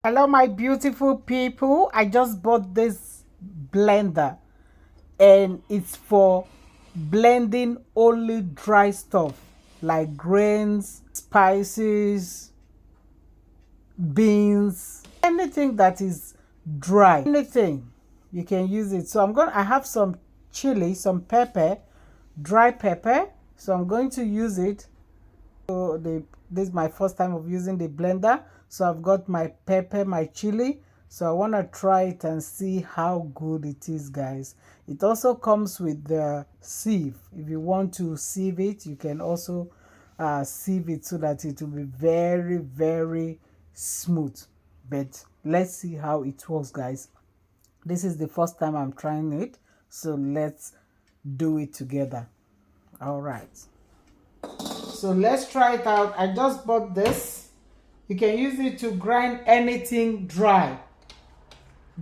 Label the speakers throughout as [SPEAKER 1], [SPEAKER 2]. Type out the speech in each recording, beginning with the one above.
[SPEAKER 1] Hello, my beautiful people. I just bought this blender and it's for blending only dry stuff like grains, spices, beans, anything that is dry, anything you can use it. So I have some chili, some pepper, dry pepper. So I'm going to use it. So this is my first time of using the blender. So I've got my pepper, my chili. So I want to try it and see how good it is, guys. It also comes with the sieve. If you want to sieve it, you can also sieve it so that it will be very, very smooth. But let's see how it works, guys. This is the first time I'm trying it. So let's do it together. All right. So let's try it out. I just bought this. You can use it to grind anything dry.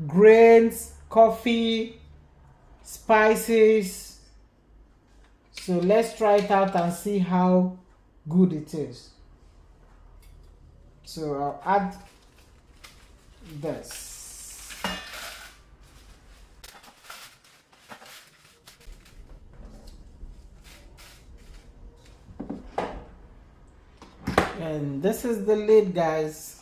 [SPEAKER 1] Grains, coffee, spices. So let's try it out and see how good it is. So I'll add this. And this is the lid, guys.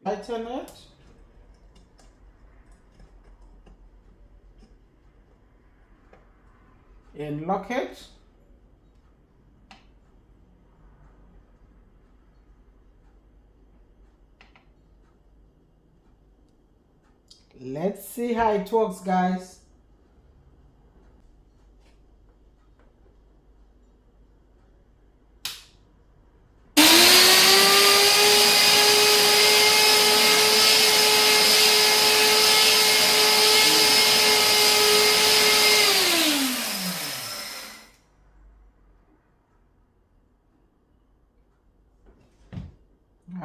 [SPEAKER 1] Tighten it. And lock it. Let's see how it works, guys.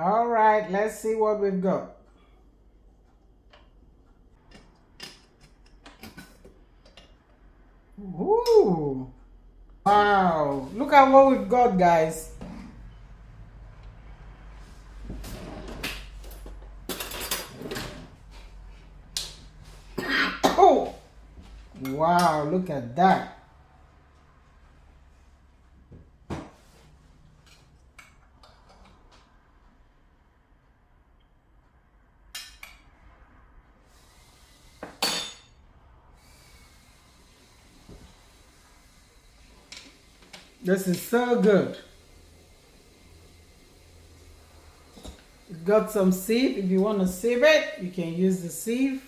[SPEAKER 1] All right, let's see what we've got. Ooh. Wow, look at what we've got, guys. Oh, wow, look at that. This is so good. It got some sieve. If you want to sieve it, you can use the sieve.